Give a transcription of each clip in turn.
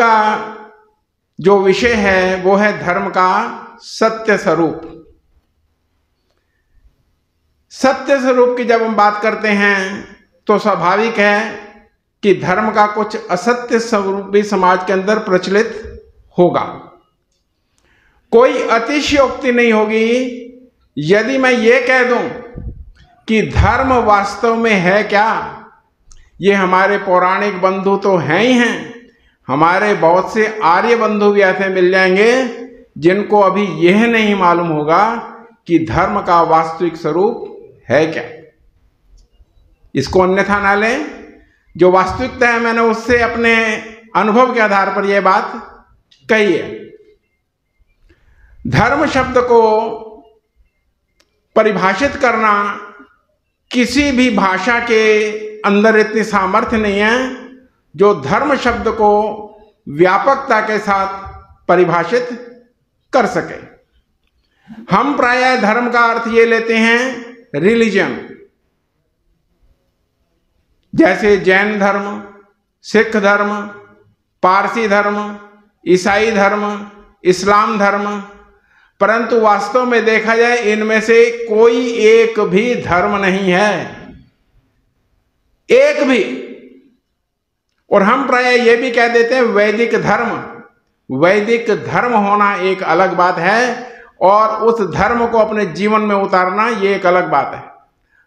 का जो विषय है वो है धर्म का सत्य स्वरूप। सत्य स्वरूप की जब हम बात करते हैं तो स्वाभाविक है कि धर्म का कुछ असत्य स्वरूप भी समाज के अंदर प्रचलित होगा। कोई अतिशयोक्ति नहीं होगी यदि मैं ये कह दूं कि धर्म वास्तव में है क्या। ये हमारे पौराणिक बंधु तो हैं ही हैं, हमारे बहुत से आर्य बंधु भी ऐसे मिल जाएंगे जिनको अभी यह नहीं मालूम होगा कि धर्म का वास्तविक स्वरूप है क्या। इसको अन्यथा ना लें, जो वास्तविकता है मैंने उससे अपने अनुभव के आधार पर यह बात कही है। धर्म शब्द को परिभाषित करना किसी भी भाषा के अंदर इतनी सामर्थ्य नहीं है जो धर्म शब्द को व्यापकता के साथ परिभाषित कर सके। हम प्रायः धर्म का अर्थ ये लेते हैं रिलीजन, जैसे जैन धर्म, सिख धर्म, पारसी धर्म, ईसाई धर्म, इस्लाम धर्म, परंतु वास्तव में देखा जाए इनमें से कोई एक भी धर्म नहीं है, एक भी। और हम प्रायः ये भी कह देते हैं वैदिक धर्म। वैदिक धर्म होना एक अलग बात है और उस धर्म को अपने जीवन में उतारना ये एक अलग बात है।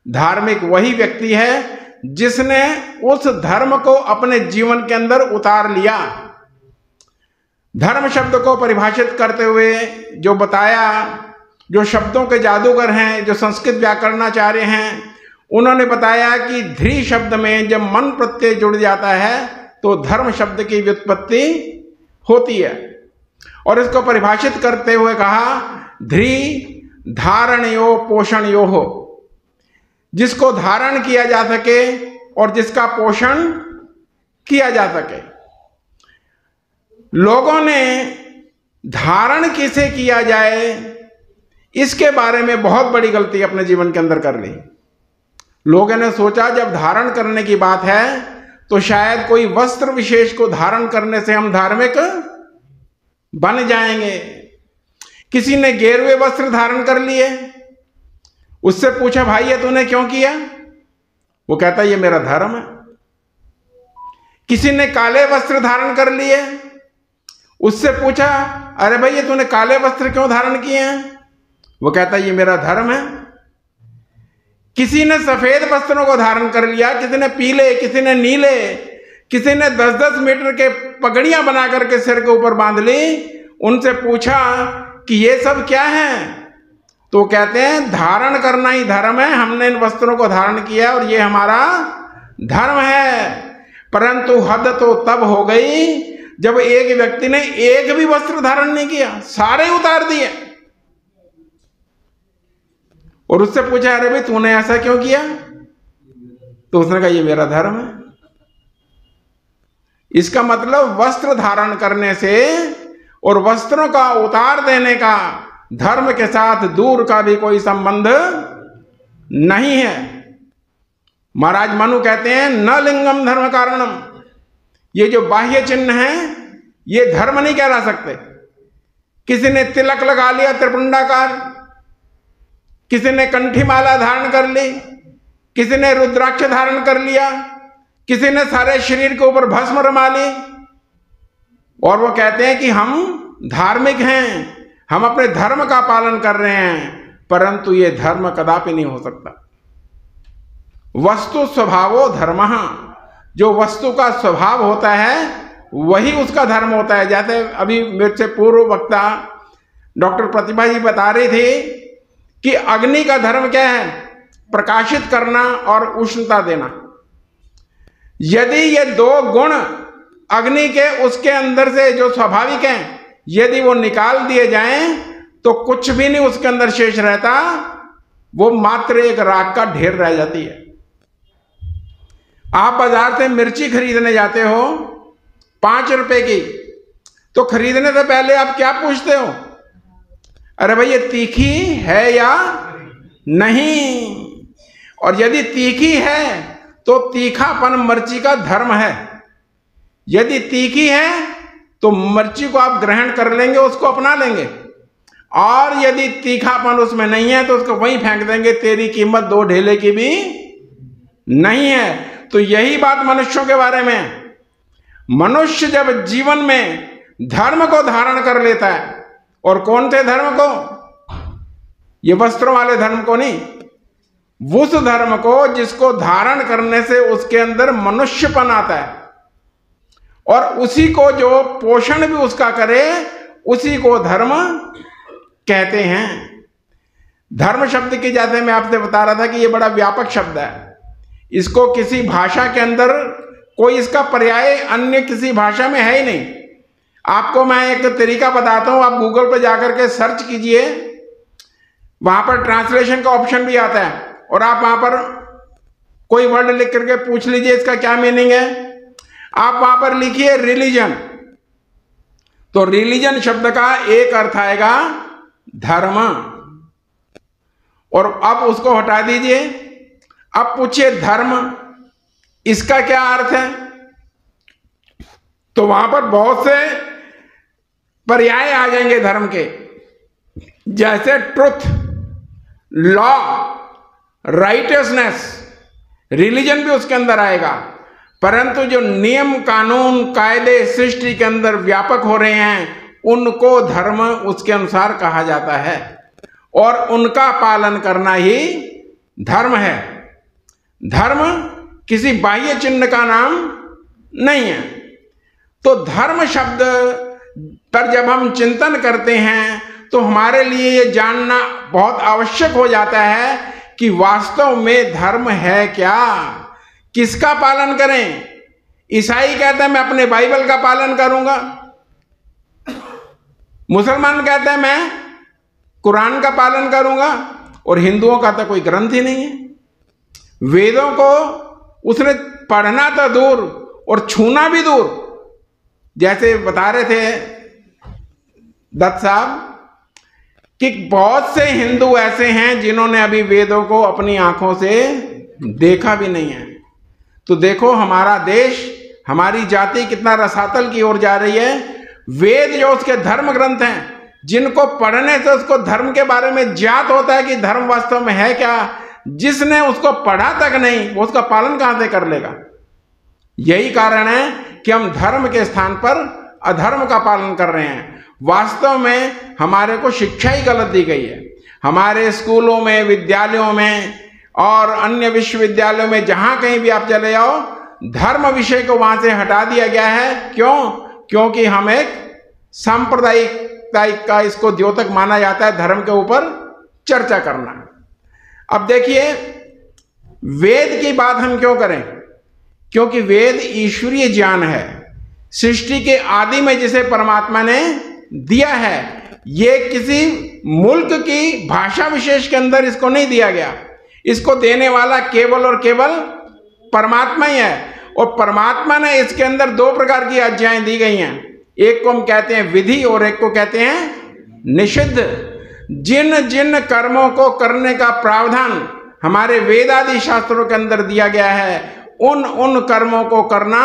धार्मिक वही व्यक्ति है जिसने उस धर्म को अपने जीवन के अंदर उतार लिया। धर्म शब्द को परिभाषित करते हुए जो बताया, जो शब्दों के जादूगर हैं, जो संस्कृत व्याकरणाचार्य हैं, उन्होंने बताया कि ध्री शब्द में जब मन प्रत्यय जुड़ जाता है तो धर्म शब्द की व्युत्पत्ति होती है। और इसको परिभाषित करते हुए कहा ध्री धारणयो पोषणयो हो, जिसको धारण किया जा सके और जिसका पोषण किया जा सके। लोगों ने धारण किसे किया जाए इसके बारे में बहुत बड़ी गलती अपने जीवन के अंदर कर ली। लोगों ने सोचा जब धारण करने की बात है तो शायद कोई वस्त्र विशेष को धारण करने से हम धार्मिक बन जाएंगे। किसी ने गेरुए वस्त्र धारण कर लिए, उससे पूछा भाई ये तूने क्यों किया? वो कहता ये मेरा धर्म है। किसी ने काले वस्त्र धारण कर लिए, उससे पूछा अरे भाई ये तूने काले वस्त्र क्यों धारण किए हैं? वो कहता ये मेरा धर्म है। किसी ने सफेद वस्त्रों को धारण कर लिया, किसी ने पीले, किसी ने नीले, किसी ने 10-10 मीटर के पगड़ियां बना करके सिर के ऊपर बांध ली। उनसे पूछा कि ये सब क्या है? तो कहते हैं धारण करना ही धर्म है, हमने इन वस्त्रों को धारण किया और ये हमारा धर्म है। परंतु हद तो तब हो गई जब एक व्यक्ति ने एक भी वस्त्र धारण नहीं किया, सारे उतार दिए। और उससे पूछा अरे भाई तूने ऐसा क्यों किया? तो उसने कहा ये मेरा धर्म है। इसका मतलब वस्त्र धारण करने से और वस्त्रों का उतार देने का धर्म के साथ दूर का भी कोई संबंध नहीं है। महाराज मनु कहते हैं न लिंगम धर्म कारणम, ये जो बाह्य चिन्ह है ये धर्म नहीं कहला सकते। किसी ने तिलक लगा लिया त्रिपुंडाकार, किसी ने कंठी माला धारण कर ली, किसी ने रुद्राक्ष धारण कर लिया, किसी ने सारे शरीर के ऊपर भस्म रमा ली और वो कहते हैं कि हम धार्मिक हैं, हम अपने धर्म का पालन कर रहे हैं। परंतु ये धर्म कदापि नहीं हो सकता। वस्तु स्वभावो धर्मः, जो वस्तु का स्वभाव होता है वही उसका धर्म होता है। जैसे अभी मेरे से पूर्व वक्ता डॉक्टर प्रतिभा जी बता रही थी कि अग्नि का धर्म क्या है? प्रकाशित करना और उष्णता देना। यदि ये दो गुण अग्नि के उसके अंदर से जो स्वाभाविक हैं यदि वो निकाल दिए जाएं तो कुछ भी नहीं उसके अंदर शेष रहता, वो मात्र एक राख का ढेर रह जाती है। आप बाजार से मिर्ची खरीदने जाते हो 5 रुपए की, तो खरीदने से पहले आप क्या पूछते हो? अरे भाई ये तीखी है या नहीं? और यदि तीखी है तो तीखापन मिर्ची का धर्म है। यदि तीखी है तो मिर्ची को आप ग्रहण कर लेंगे, उसको अपना लेंगे, और यदि तीखापन उसमें नहीं है तो उसको वहीं फेंक देंगे, तेरी कीमत 2 ढेले की भी नहीं है। तो यही बात मनुष्यों के बारे में है। मनुष्य जब जीवन में धर्म को धारण कर लेता है, और कौन से धर्म को? ये वस्त्रों वाले धर्म को नहीं, उस धर्म को जिसको धारण करने से उसके अंदर मनुष्यपन आता है, और उसी को जो पोषण भी उसका करे, उसी को धर्म कहते हैं। धर्म शब्द की, जैसे मैं आपसे बता रहा था कि ये बड़ा व्यापक शब्द है, इसको किसी भाषा के अंदर कोई इसका पर्याय अन्य किसी भाषा में है ही नहीं। आपको मैं एक तरीका बताता हूं, आप गूगल पर जाकर के सर्च कीजिए, वहां पर ट्रांसलेशन का ऑप्शन भी आता है, और आप वहां पर कोई वर्ड लिख करके पूछ लीजिए इसका क्या मीनिंग है। आप वहां पर लिखिए रिलीजन, तो रिलीजन शब्द का एक अर्थ आएगा धर्म, और अब उसको हटा दीजिए। अब पूछिए धर्म इसका क्या अर्थ है, तो वहां पर बहुत से पर्याय आ जाएंगे धर्म के, जैसे ट्रुथ, लॉ, राइटियसनेस, रिलीजन भी उसके अंदर आएगा। परंतु जो नियम कानून कायदे सृष्टि के अंदर व्यापक हो रहे हैं, उनको धर्म उसके अनुसार कहा जाता है, और उनका पालन करना ही धर्म है। धर्म किसी बाह्य चिन्ह का नाम नहीं है। तो धर्म शब्द पर जब हम चिंतन करते हैं तो हमारे लिए ये जानना बहुत आवश्यक हो जाता है कि वास्तव में धर्म है क्या, किसका पालन करें। ईसाई कहते हैं मैं अपने बाइबल का पालन करूंगा, मुसलमान कहते हैं मैं कुरान का पालन करूंगा, और हिंदुओं का तो कोई ग्रंथ ही नहीं है। वेदों को उसने पढ़ना तो दूर और छूना भी दूर। जैसे बता रहे थे दत्त साहब कि बहुत से हिंदू ऐसे हैं जिन्होंने अभी वेदों को अपनी आंखों से देखा भी नहीं है। तो देखो हमारा देश, हमारी जाति कितना रसातल की ओर जा रही है। वेद जो उसके धर्म ग्रंथ हैं, जिनको पढ़ने से उसको धर्म के बारे में ज्ञात होता है कि धर्म वास्तव में है क्या, जिसने उसको पढ़ा तक नहीं, वो उसका पालन कहां से कर लेगा। यही कारण है कि हम धर्म के स्थान पर अधर्म का पालन कर रहे हैं। वास्तव में हमारे को शिक्षा ही गलत दी गई है। हमारे स्कूलों में, विद्यालयों में और अन्य विश्वविद्यालयों में जहां कहीं भी आप चले जाओ, धर्म विषय को वहां से हटा दिया गया है। क्यों? क्योंकि हम एक सांप्रदायिक का इसको द्योतक माना जाता है धर्म के ऊपर चर्चा करना। अब देखिए वेद की बात हम क्यों करें? क्योंकि वेद ईश्वरीय ज्ञान है। सृष्टि के आदि में जिसे परमात्मा ने दिया है, ये किसी मुल्क की भाषा विशेष के अंदर इसको नहीं दिया गया। इसको देने वाला केवल और केवल परमात्मा ही है। और परमात्मा ने इसके अंदर 2 प्रकार की आज्ञाएं दी गई हैं। एक को हम कहते हैं विधि और एक को कहते हैं निषिद्ध। जिन जिन कर्मों को करने का प्रावधान हमारे वेद आदि शास्त्रों के अंदर दिया गया है, उन उन कर्मों को करना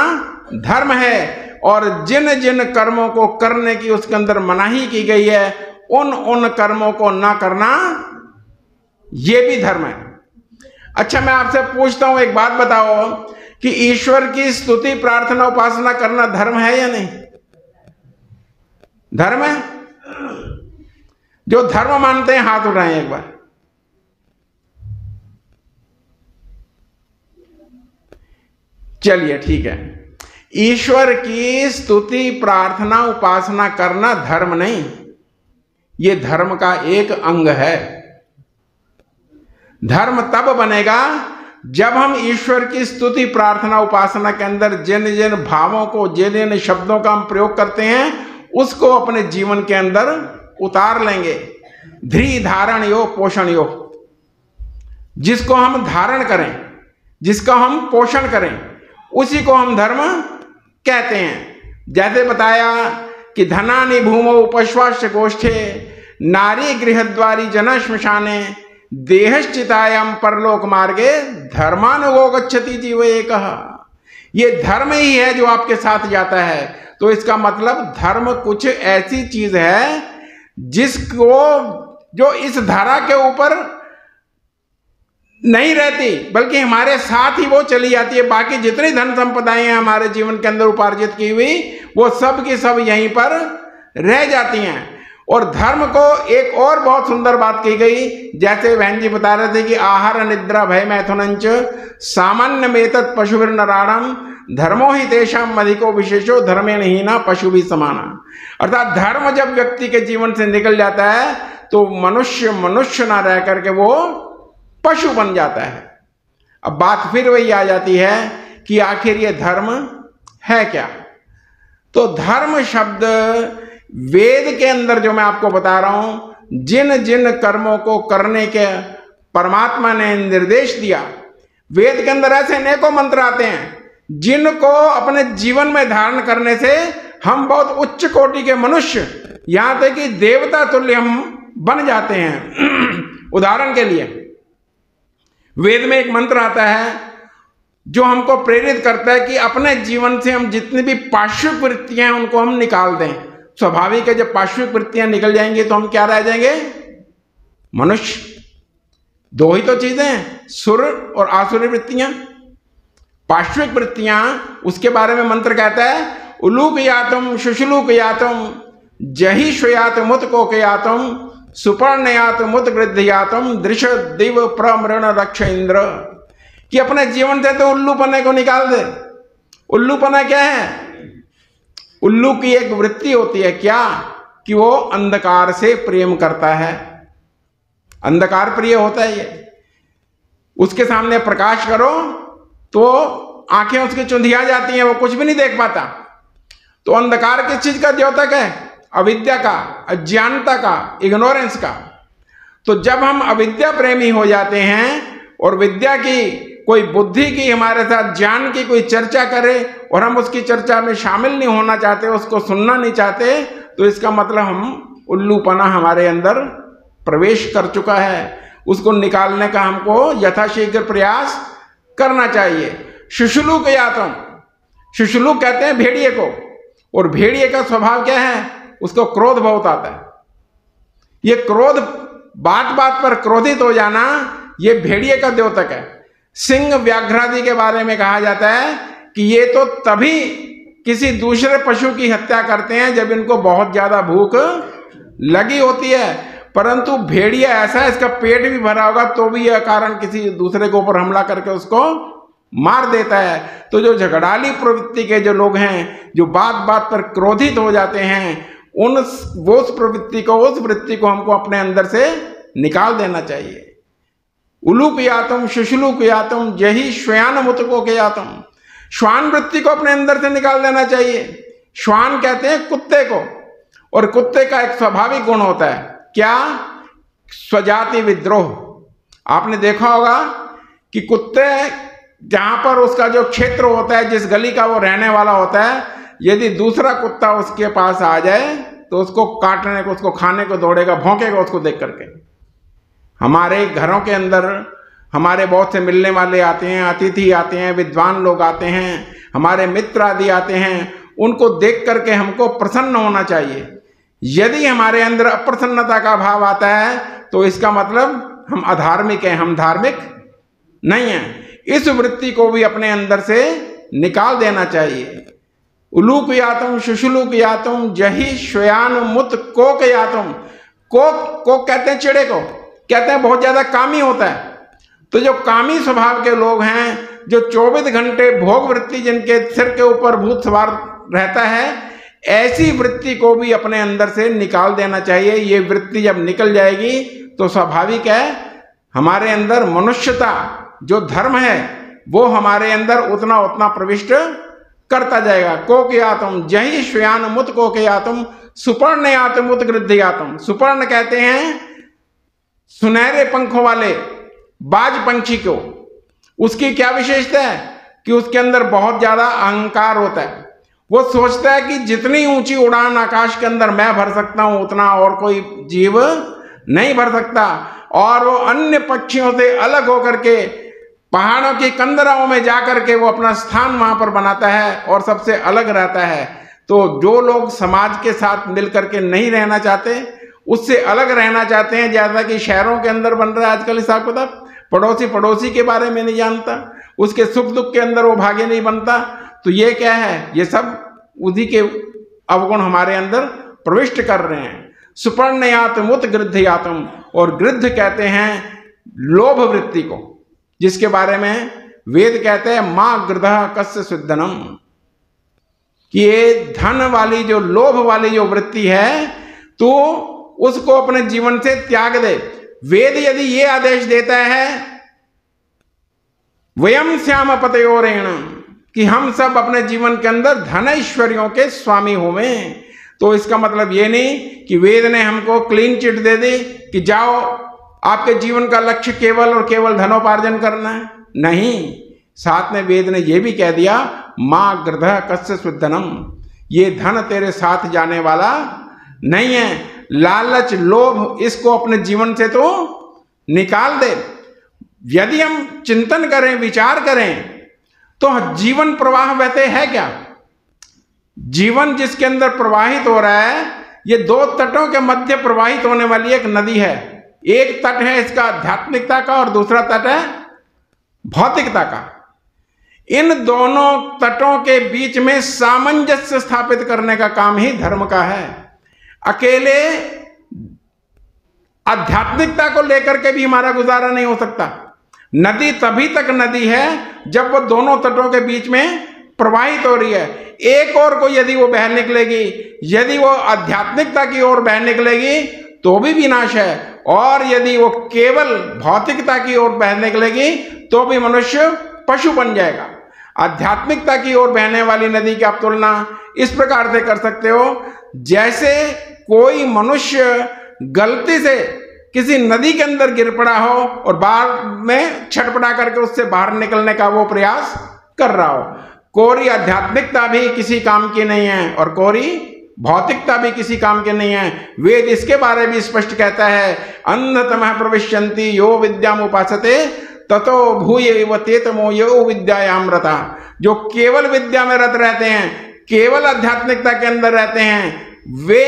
धर्म है। और जिन जिन कर्मों को करने की उसके अंदर मनाही की गई है, उन उन कर्मों को ना करना, ये भी धर्म है। अच्छा, मैं आपसे पूछता हूं, एक बात बताओ कि ईश्वर की स्तुति प्रार्थना उपासना करना धर्म है या नहीं? धर्म है। जो धर्म मानते हैं हाथ उठाएं एक बार। चलिए ठीक है, ईश्वर की स्तुति प्रार्थना उपासना करना धर्म नहीं, ये धर्म का एक अंग है। धर्म तब बनेगा जब हम ईश्वर की स्तुति प्रार्थना उपासना के अंदर जिन जिन भावों को, जिन जिन शब्दों का हम प्रयोग करते हैं, उसको अपने जीवन के अंदर उतार लेंगे। ध्री धारण यो पोषण यो, जिसको हम धारण करें, जिसका हम पोषण करें, उसी को हम धर्म कहते हैं। जैसे बताया कि धनानि भूमौ उपश्वास्य गोष्ठे नारी गृहद्वारी जन श्मशाने देहश्चितायाम परलोक मार्गे धर्मानुगो गच्छति जीव एकः। ये धर्म ही है जो आपके साथ जाता है। तो इसका मतलब धर्म कुछ ऐसी चीज है जिसको जो इस धरा के ऊपर नहीं रहती, बल्कि हमारे साथ ही वो चली जाती है। बाकी जितनी धन संपदाएं हैं हमारे जीवन के अंदर उपार्जित की हुई, वो सब की सब यहीं पर रह जाती हैं। और धर्म को एक और बहुत सुंदर बात कही गई, जैसे बहन जी बता रहे थे कि आहार निद्रा भय मैथुनंच सामान्य मेतत् पशुभिर नराणम धर्मो ही तेषाम अधिको विशेषो धर्मेण हीना पशु भी समाना। अर्थात धर्म जब व्यक्ति के जीवन से निकल जाता है तो मनुष्य ना रह करके वो पशु बन जाता है। अब बात फिर वही आ जाती है कि आखिर ये धर्म है क्या। तो धर्म शब्द वेद के अंदर जो मैं आपको बता रहा हूं, जिन जिन कर्मों को करने के परमात्मा ने निर्देश दिया, वेद के अंदर ऐसे अनेकों मंत्र आते हैं जिनको अपने जीवन में धारण करने से हम बहुत उच्च कोटि के मनुष्य, यहां तक कि देवता तुल्य हम बन जाते हैं। उदाहरण के लिए वेद में एक मंत्र आता है जो हमको प्रेरित करता है कि अपने जीवन से हम जितनी भी पार्श्विक वृत्तियां हैं उनको हम निकाल दें। स्वाभाविक है, जब पार्श्विक वृत्तियां निकल जाएंगी तो हम क्या रह जाएंगे? मनुष्य। दो ही तो चीजें हैं, सुर और आसुरी वृत्तियां। पार्श्विक वृत्तियां, उसके बारे में मंत्र कहता है उलूक यातम शुशुलूक यातम जही श्वयात मुत कोक यातम सुपर्णयात मुत गृद्ध यातम दृश दिव प्रमृण रक्ष इंद्र। कि अपने जीवन से तो उल्लूपने को निकाल दे। उल्लूपना क्या है? उल्लू की एक वृत्ति होती है क्या, कि वो अंधकार से प्रेम करता है। अंधकार प्रिय होता है ये। उसके सामने प्रकाश करो तो आंखें उसकी चुंधिया जाती हैं, वो कुछ भी नहीं देख पाता। तो अंधकार किस चीज का द्योतक है? अविद्या का, अज्ञानता का, इग्नोरेंस का। तो जब हम अविद्या प्रेमी हो जाते हैं और विद्या की कोई बुद्धि की हमारे साथ ज्ञान की कोई चर्चा करे और हम उसकी चर्चा में शामिल नहीं होना चाहते, उसको सुनना नहीं चाहते, तो इसका मतलब हम उल्लूपना हमारे अंदर प्रवेश कर चुका है। उसको निकालने का हमको यथाशीघ्र प्रयास करना चाहिए। शुशुलूक यातम, शुशुलूक कहते हैं भेड़िए को, और भेड़िए का स्वभाव क्या है? उसको क्रोध बहुत आता है। ये क्रोध, बात बात पर क्रोधित हो जाना, ये भेड़िए का द्योतक है। सिंह व्याघ्रादि के बारे में कहा जाता है कि ये तो तभी किसी दूसरे पशु की हत्या करते हैं जब इनको बहुत ज्यादा भूख लगी होती है, परंतु भेड़िया ऐसा है, इसका पेट भी भरा होगा तो भी यह कारण किसी दूसरे के ऊपर हमला करके उसको मार देता है। तो जो झगड़ाली प्रवृत्ति के जो लोग हैं, जो बात बात पर क्रोधित हो जाते हैं, उस वृत्ति को हमको अपने अंदर से निकाल देना चाहिए। उलूक यातम शुशुलूक यातम जही श्वान मुतको के यातम, श्वान वृत्ति को अपने अंदर से निकाल देना चाहिए। श्वान कहते हैं कुत्ते को, और कुत्ते का एक स्वाभाविक गुण होता है क्या? स्वजाति विद्रोह। आपने देखा होगा कि कुत्ते जहां पर उसका जो क्षेत्र होता है, जिस गली का वो रहने वाला होता है, यदि दूसरा कुत्ता उसके पास आ जाए तो उसको काटने को, उसको खाने को दौड़ेगा, भौंकेगा उसको देख करके। हमारे घरों के अंदर हमारे बहुत से मिलने वाले आते हैं, अतिथि आते हैं, विद्वान लोग आते हैं, हमारे मित्र आदि आते हैं, उनको देख करके हमको प्रसन्न होना चाहिए। यदि हमारे अंदर अप्रसन्नता का भाव आता है तो इसका मतलब हम अधार्मिक हैं, हम धार्मिक नहीं हैं। इस वृत्ति को भी अपने अंदर से निकाल देना चाहिए। उलूक यातम शुशुलूक यातम जही श्वयान मुत कोक यातम। कोक कहते हैं चिड़े को, कहते हैं बहुत ज्यादा कामी होता है। तो जो कामी स्वभाव के लोग हैं, जो 24 घंटे भोग वृत्ति जिनके सिर के ऊपर भूत सवार रहता है, ऐसी वृत्ति को भी अपने अंदर से निकाल देना चाहिए। ये वृत्ति जब निकल जाएगी तो स्वाभाविक है हमारे अंदर मनुष्यता, जो धर्म है, वो हमारे अंदर उतना उतना प्रविष्ट करता जाएगा। कोक यातम जही श्वयान मुत कोक यातम सुपर्ण यातम मुत गृद्ध यातम। सुपर्ण कहते हैं सुनहरे पंखों वाले बाज पंछी को। उसकी क्या विशेषता है? कि उसके अंदर बहुत ज्यादा अहंकार होता है। वो सोचता है कि जितनी ऊंची उड़ान आकाश के अंदर मैं भर सकता हूं, उतना और कोई जीव नहीं भर सकता, और वो अन्य पक्षियों से अलग होकर के पहाड़ों की कंदराओं में जाकर के वो अपना स्थान वहां पर बनाता है और सबसे अलग रहता है। तो जो लोग समाज के साथ मिलकर के नहीं रहना चाहते, उससे अलग रहना चाहते हैं, जैसा कि शहरों के अंदर बन रहा है आजकल हिसाब किताब, पड़ोसी के बारे में नहीं जानता, उसके सुख दुख के अंदर वो भागे नहीं बनता। तो ये क्या है, ये सब उसी के अवगुण हमारे अंदर प्रविष्ट कर रहे हैं। सुपर्णयातम उत गृध्ययातम, और गृध्य कहते हैं लोभ वृत्ति को, जिसके बारे में वेद कहते हैं मां गृधः कस्य सुद्धनम, कि ये धन वाली जो लोभ वाली जो वृत्ति है तो उसको अपने जीवन से त्याग दे। वेद यदि ये आदेश देता है वयम श्याम पतयोरेण, कि हम सब अपने जीवन के अंदर धन ऐश्वर्यों के स्वामी होवें, तो इसका मतलब ये नहीं कि वेद ने हमको क्लीन चिट दे दी कि जाओ आपके जीवन का लक्ष्य केवल और केवल धनोपार्जन करना है। नहीं, साथ में वेद ने यह भी कह दिया मां गृधः कस्य सुद्धनम, ये धन तेरे साथ जाने वाला नहीं है। लालच लोभ इसको अपने जीवन से तो निकाल दे। यदि हम चिंतन करें, विचार करें, तो जीवन प्रवाह वैसे है क्या? जीवन जिसके अंदर प्रवाहित हो रहा है, ये दो तटों के मध्य प्रवाहित होने वाली एक नदी है। एक तट है इसका आध्यात्मिकता का और दूसरा तट है भौतिकता का। इन दोनों तटों के बीच में सामंजस्य स्थापित करने का काम ही धर्म का है। अकेले आध्यात्मिकता को लेकर के भी हमारा गुजारा नहीं हो सकता। नदी तभी तक नदी है जब वो दोनों तटों के बीच में प्रवाहित हो रही है। एक ओर को यदि वो बह निकलेगी, यदि वो आध्यात्मिकता की ओर बह निकलेगी तो भी विनाश है, और यदि वो केवल भौतिकता की ओर बह निकलेगी तो भी मनुष्य पशु बन जाएगा। आध्यात्मिकता की ओर बहने वाली नदी की आप तुलना इस प्रकार से कर सकते हो, जैसे कोई मनुष्य गलती से किसी नदी के अंदर गिर पड़ा हो और बाहर में छटपटा करके उससे बाहर निकलने का वो प्रयास कर रहा हो। कोरी आध्यात्मिकता भी किसी काम की नहीं है और कोरी भौतिकता भी किसी काम के नहीं है। वेद इसके बारे में स्पष्ट कहता है अंधतमः प्रविश्यन्ति यो विद्याम उपासते ततो भूयैव तेतमो यो विद्यायाम रता। जो केवल विद्या में रत रहते हैं, केवल आध्यात्मिकता के अंदर रहते हैं, वे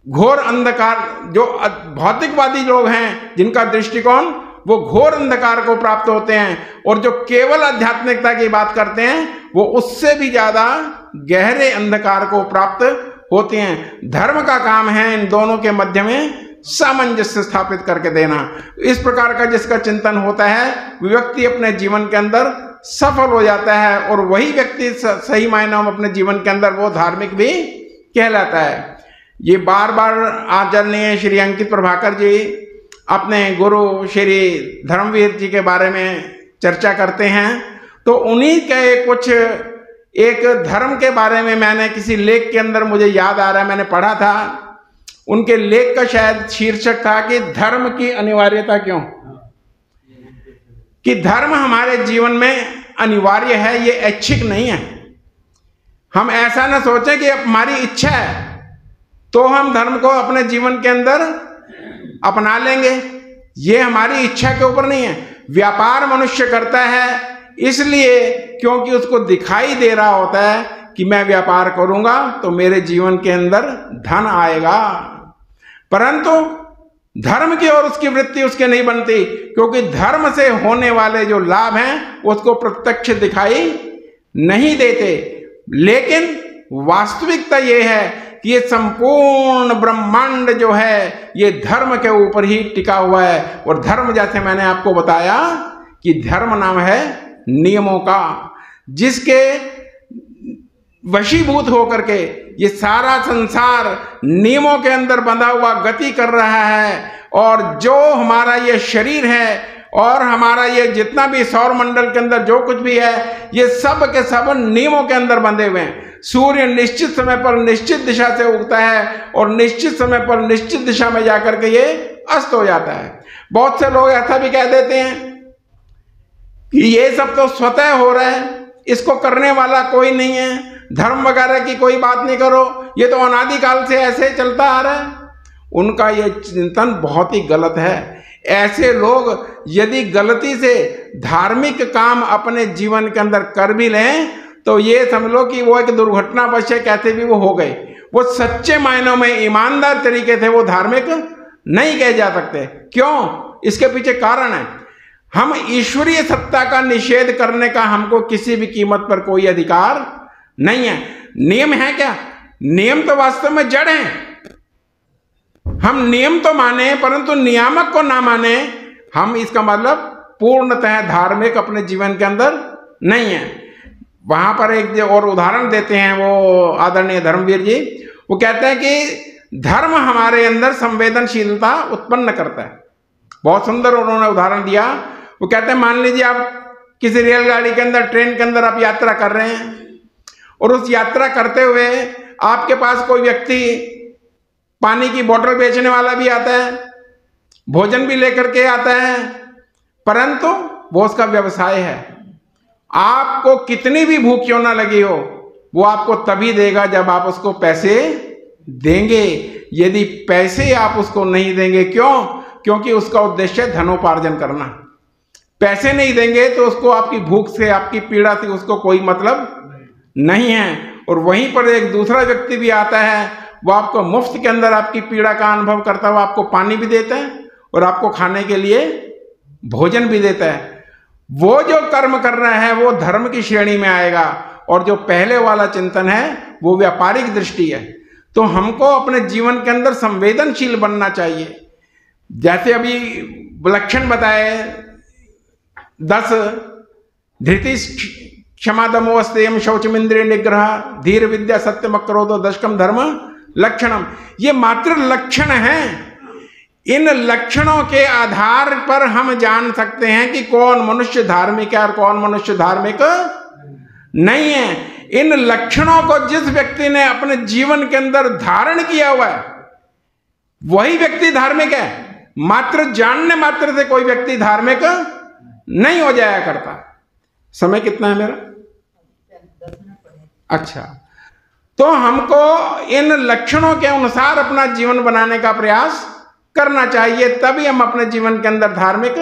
घोर अंधकार, जो भौतिकवादी लोग हैं जिनका दृष्टिकोण वो घोर अंधकार को प्राप्त होते हैं, और जो केवल आध्यात्मिकता की बात करते हैं वो उससे भी ज्यादा गहरे अंधकार को प्राप्त होते हैं। धर्म का काम है इन दोनों के मध्य में सामंजस्य स्थापित करके देना। इस प्रकार का जिसका चिंतन होता है व्यक्ति अपने जीवन के अंदर सफल हो जाता है, और वही व्यक्ति सही मायनों में अपने जीवन के अंदर वो धार्मिक भी कहलाता है। ये बार बार आदरणीय श्री अंकित प्रभाकर जी अपने गुरु श्री धर्मवीर जी के बारे में चर्चा करते हैं, तो उन्हीं के कुछ एक धर्म के बारे में मैंने किसी लेख के अंदर मुझे याद आ रहा है, मैंने पढ़ा था। उनके लेख का शायद शीर्षक था कि धर्म की अनिवार्यता क्यों, कि धर्म हमारे जीवन में अनिवार्य है, ये ऐच्छिक नहीं है। हम ऐसा ना सोचें कि हमारी इच्छा है तो हम धर्म को अपने जीवन के अंदर अपना लेंगे, ये हमारी इच्छा के ऊपर नहीं है। व्यापार मनुष्य करता है इसलिए क्योंकि उसको दिखाई दे रहा होता है कि मैं व्यापार करूंगा तो मेरे जीवन के अंदर धन आएगा, परंतु धर्म की ओर उसकी वृत्ति उसके नहीं बनती, क्योंकि धर्म से होने वाले जो लाभ हैं उसको प्रत्यक्ष दिखाई नहीं देते। लेकिन वास्तविकता यह है कि ये संपूर्ण ब्रह्मांड जो है ये धर्म के ऊपर ही टिका हुआ है। और धर्म, जैसे मैंने आपको बताया कि धर्म नाम है नियमों का, जिसके वशीभूत होकर के ये सारा संसार नियमों के अंदर बंधा हुआ गति कर रहा है। और जो हमारा ये शरीर है और हमारा ये जितना भी सौर मंडल के अंदर जो कुछ भी है, ये सब के सब नियमों के अंदर बंधे हुए हैं। सूर्य निश्चित समय पर निश्चित दिशा से उगता है और निश्चित समय पर निश्चित दिशा में जाकर के ये अस्त हो जाता है। बहुत से लोग ऐसा भी कह देते हैं कि ये सब तो स्वतः हो रहा है, इसको करने वाला कोई नहीं है, धर्म वगैरह की कोई बात नहीं करो, ये तो अनादिकाल से ऐसे चलता आ रहा है। उनका ये चिंतन बहुत ही गलत है। ऐसे लोग यदि गलती से धार्मिक काम अपने जीवन के अंदर कर भी लें तो ये समझ लो कि वो एक दुर्घटनावश कहते भी वो हो गए। वो सच्चे मायनों में ईमानदार तरीके से वो धार्मिक नहीं कहे जा सकते। क्यों? इसके पीछे कारण है, हम ईश्वरीय सत्ता का निषेध करने का हमको किसी भी कीमत पर कोई अधिकार नहीं है। नियम है क्या? नियम तो वास्तव में जड़ है। हम नियम तो माने परंतु नियामक को ना माने, हम इसका मतलब पूर्णतः धार्मिक अपने जीवन के अंदर नहीं है। वहां पर एक और उदाहरण देते हैं वो आदरणीय धर्मवीर जी। वो कहते हैं कि धर्म हमारे अंदर संवेदनशीलता उत्पन्न करता है। बहुत सुंदर उन्होंने उदाहरण दिया। वो कहते हैं मान लीजिए आप किसी रेलगाड़ी के अंदर, ट्रेन के अंदर आप यात्रा कर रहे हैं और उस यात्रा करते हुए आपके पास कोई व्यक्ति पानी की बोतल बेचने वाला भी आता है, भोजन भी लेकर के आता है, परंतु वो उसका व्यवसाय है। आपको कितनी भी भूख क्यों ना लगी हो, वो आपको तभी देगा जब आप उसको पैसे देंगे। यदि पैसे आप उसको नहीं देंगे, क्यों? क्योंकि उसका उद्देश्य है धनोपार्जन करना। पैसे नहीं देंगे तो उसको आपकी भूख से, आपकी पीड़ा से उसको कोई मतलब नहीं है। और वहीं पर एक दूसरा व्यक्ति भी आता है, वो आपको मुफ्त के अंदर आपकी पीड़ा का अनुभव करता हुआ आपको पानी भी देता है और आपको खाने के लिए भोजन भी देता है। वो जो कर्म कर रहा है वो धर्म की श्रेणी में आएगा, और जो पहले वाला चिंतन है वो व्यापारिक दृष्टि है। तो हमको अपने जीवन के अंदर संवेदनशील बनना चाहिए। जैसे अभी लक्षण बताए 10, धृति क्षमा दमो स्तेयम शौचमिंद्रिय निग्रह धीर विद्या सत्यम क्रोधो दशकम धर्म लक्षणम। ये मात्र लक्षण हैं। इन लक्षणों के आधार पर हम जान सकते हैं कि कौन मनुष्य धार्मिक है और कौन मनुष्य धार्मिक नहीं है। इन लक्षणों को जिस व्यक्ति ने अपने जीवन के अंदर धारण किया हुआ है वही व्यक्ति धार्मिक है। मात्र जानने मात्र से कोई व्यक्ति धार्मिक नहीं हो जाया करता। समय कितना है मेरा? अच्छा, तो हमको इन लक्षणों के अनुसार अपना जीवन बनाने का प्रयास करना चाहिए, तभी हम अपने जीवन के अंदर धार्मिक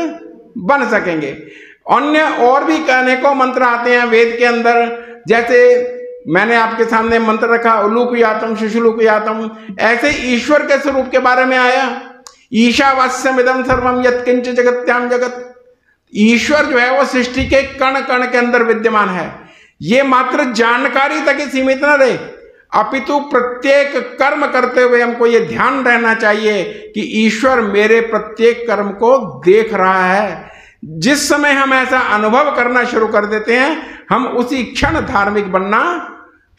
बन सकेंगे। अन्य और भी अनेकों मंत्र आते हैं वेद के अंदर। जैसे मैंने आपके सामने मंत्र रखा उलूकयातम शिशुलूकयातम, ऐसे ईश्वर के स्वरूप के बारे में आया। ईशावास्यमिदं सर्वम यत्किंच जगत्याम जगत। ईश्वर जो है वो सृष्टि के कण कण के अंदर विद्यमान है। ये मात्र जानकारी तक ही सीमित न रहे, अपितु प्रत्येक कर्म करते हुए हमको ये ध्यान रहना चाहिए कि ईश्वर मेरे प्रत्येक कर्म को देख रहा है। जिस समय हम ऐसा अनुभव करना शुरू कर देते हैं, हम उसी क्षण धार्मिक बनना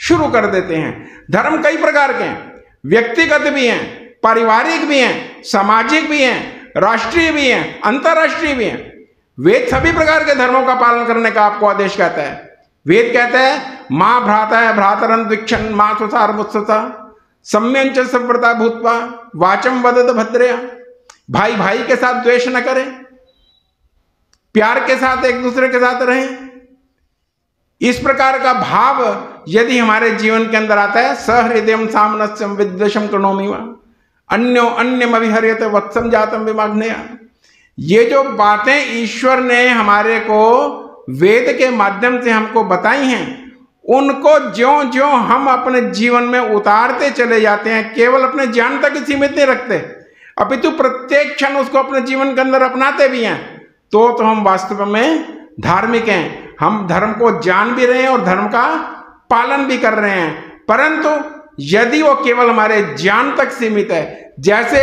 शुरू कर देते हैं। धर्म कई प्रकार के हैं, व्यक्तिगत भी हैं, पारिवारिक भी हैं, सामाजिक भी हैं, राष्ट्रीय भी हैं, अंतर्राष्ट्रीय भी हैं। वेद सभी प्रकार के धर्मों का पालन करने का आपको आदेश कहता है। वेद कहता है मां भ्राता है भ्रातरन वीक्षण मां सुसार मुत्सता सम्यंच सव्रता भूतवा वाचम वदत भद्रया। भाई भाई के साथ द्वेष न करें, प्यार के साथ एक दूसरे के साथ रहें। इस प्रकार का भाव यदि हमारे जीवन के अंदर आता है, सहृदयम सामनस्यम विद्वेषम कृणोमि वा अन्यो अन्यम अभिहर्यत वत्सम जातम विमाग्नेया। ये जो बातें ईश्वर ने हमारे को वेद के माध्यम से हमको बताई हैं, उनको ज्यों ज्यों हम अपने जीवन में उतारते चले जाते हैं, केवल अपने ज्ञान तक ही सीमित नहीं रखते, अपितु प्रत्येक क्षण उसको अपने जीवन के अंदर अपनाते भी हैं, तो हम वास्तव में धार्मिक हैं। हम धर्म को जान भी रहे हैं और धर्म का पालन भी कर रहे हैं। परंतु यदि वो केवल हमारे ज्ञान तक सीमित है, जैसे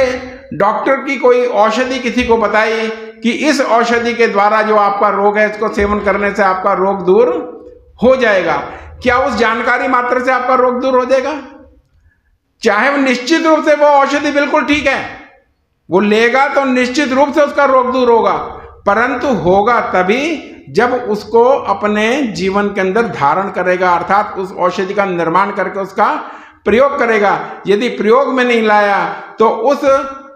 डॉक्टर की कोई औषधि किसी को बताई कि इस औषधि के द्वारा जो आपका रोग है इसको सेवन करने से आपका रोग दूर हो जाएगा, क्या उस जानकारी मात्र से आपका रोग दूर हो जाएगा? चाहे वो निश्चित रूप से वो औषधि बिल्कुल ठीक है, वो लेगा तो निश्चित रूप से उसका रोग दूर होगा, परंतु होगा तभी जब उसको अपने जीवन के अंदर धारण करेगा, अर्थात उस औषधि का निर्माण करके उसका प्रयोग करेगा। यदि प्रयोग में नहीं लाया तो उस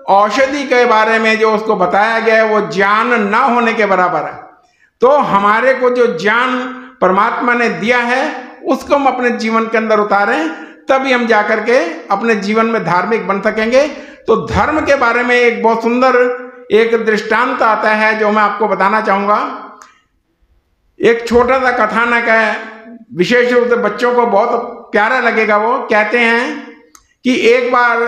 औषधि के बारे में जो उसको बताया गया है वो ज्ञान ना होने के बराबर है। तो हमारे को जो ज्ञान परमात्मा ने दिया है उसको हम अपने जीवन के अंदर उतारें, तभी हम जाकर के अपने जीवन में धार्मिक बन सकेंगे। तो धर्म के बारे में एक बहुत सुंदर एक दृष्टांत आता है जो मैं आपको बताना चाहूंगा। एक छोटा सा कथानक है, विशेष रूप से बच्चों को बहुत प्यारा लगेगा। वो कहते हैं कि एक बार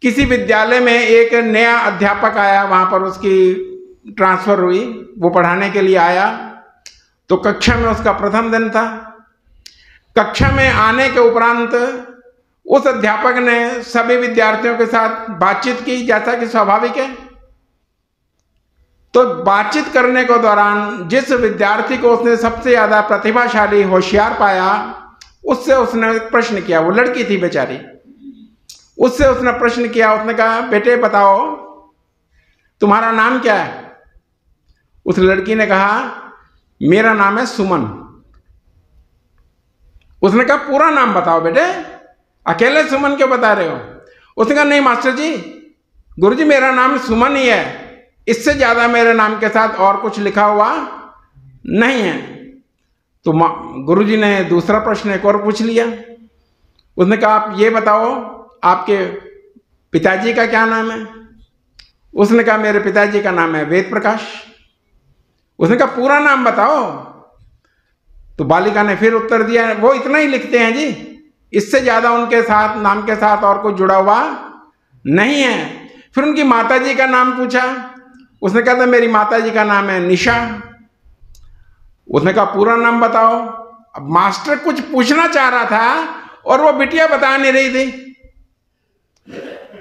किसी विद्यालय में एक नया अध्यापक आया, वहां पर उसकी ट्रांसफर हुई, वो पढ़ाने के लिए आया। तो कक्षा में उसका प्रथम दिन था। कक्षा में आने के उपरांत उस अध्यापक ने सभी विद्यार्थियों के साथ बातचीत की, जैसा कि स्वाभाविक है। तो बातचीत करने के दौरान जिस विद्यार्थी को उसने सबसे ज्यादा प्रतिभाशाली, होशियार पाया, उससे उसने प्रश्न किया। वो लड़की थी बेचारी। उससे उसने प्रश्न किया। उसने कहा, बेटे बताओ तुम्हारा नाम क्या है? उस लड़की ने कहा, मेरा नाम है सुमन। उसने कहा, पूरा नाम बताओ बेटे, अकेले सुमन क्यों बता रहे हो? उसने कहा, नहीं मास्टर जी, गुरुजी मेरा नाम सुमन ही है, इससे ज्यादा मेरे नाम के साथ और कुछ लिखा हुआ नहीं है। तो गुरुजी ने दूसरा प्रश्न एक और पूछ लिया। उसने कहा, आप ये बताओ आपके पिताजी का क्या नाम है? उसने कहा, मेरे पिताजी का नाम है वेद प्रकाश। उसने कहा, पूरा नाम बताओ। तो बालिका ने फिर उत्तर दिया, वो इतना ही लिखते हैं जी, इससे ज्यादा उनके साथ, नाम के साथ और कुछ जुड़ा हुआ नहीं है। फिर उनकी माताजी का नाम पूछा। उसने कहा था, मेरी माताजी का नाम है निशा। उसने कहा, पूरा नाम बताओ। अब मास्टर कुछ पूछना चाह रहा था और वो बिटिया बता नहीं रही थी।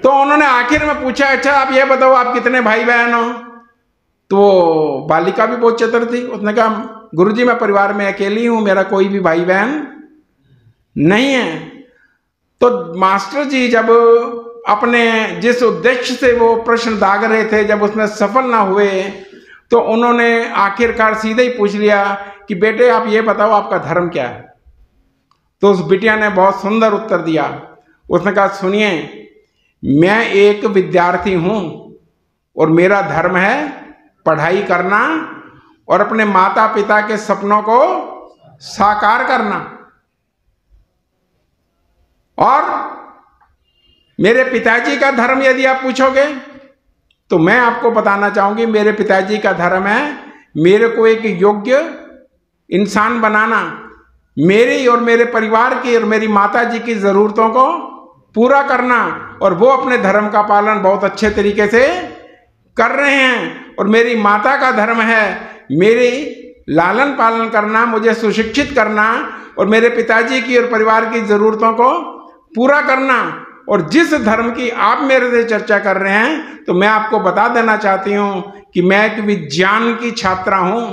तो उन्होंने आखिर में पूछा, अच्छा आप ये बताओ आप कितने भाई बहन हो? तो बालिका भी बहुत चतुर थी। उसने कहा, गुरुजी मैं परिवार में अकेली हूं, मेरा कोई भी भाई बहन नहीं है। तो मास्टर जी जब अपने जिस उद्देश्य से वो प्रश्न दाग रहे थे, जब उसमें सफल ना हुए, तो उन्होंने आखिरकार सीधे ही पूछ लिया कि बेटे आप ये बताओ आपका धर्म क्या है? तो उस बिटिया ने बहुत सुंदर उत्तर दिया। उसने कहा, सुनिए, मैं एक विद्यार्थी हूं और मेरा धर्म है पढ़ाई करना और अपने माता पिता के सपनों को साकार करना। और मेरे पिताजी का धर्म यदि आप पूछोगे तो मैं आपको बताना चाहूंगी, मेरे पिताजी का धर्म है मेरे को एक योग्य इंसान बनाना, मेरी और मेरे परिवार की और मेरी माता जी की जरूरतों को पूरा करना। और वो अपने धर्म का पालन बहुत अच्छे तरीके से कर रहे हैं। और मेरी माता का धर्म है मेरी लालन पालन करना, मुझे सुशिक्षित करना और मेरे पिताजी की और परिवार की जरूरतों को पूरा करना। और जिस धर्म की आप मेरे से चर्चा कर रहे हैं, तो मैं आपको बता देना चाहती हूं कि मैं एक विज्ञान की छात्रा हूं।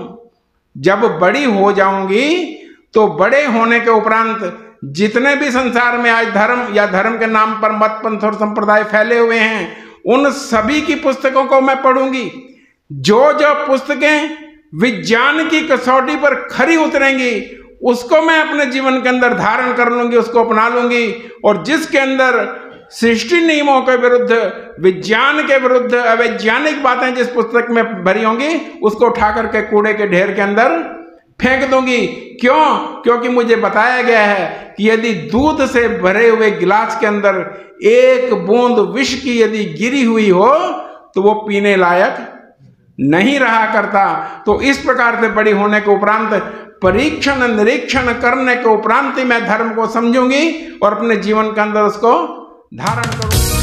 जब बड़ी हो जाऊंगी तो बड़े होने के उपरांत जितने भी संसार में आज धर्म या धर्म के नाम पर मत पंथ और संप्रदाय फैले हुए हैं, उन सभी की पुस्तकों को मैं पढ़ूंगी। जो जो पुस्तकें विज्ञान की कसौटी पर खरी उतरेंगी उसको मैं अपने जीवन के अंदर धारण कर लूंगी, उसको अपना लूंगी। और जिसके अंदर सृष्टि नियमों के विरुद्ध, विज्ञान के विरुद्ध अवैज्ञानिक बातें जिस पुस्तक में भरी होंगी, उसको उठा करके कूड़े के ढेर के अंदर फेंक दूंगी। क्यों? क्योंकि मुझे बताया गया है कि यदि दूध से भरे हुए गिलास के अंदर एक बूंद विष की यदि गिरी हुई हो तो वो पीने लायक नहीं रहा करता। तो इस प्रकार से बड़ी होने के उपरांत परीक्षण निरीक्षण करने के उपरांत ही मैं धर्म को समझूंगी और अपने जीवन के अंदर उसको धारण करूंगी।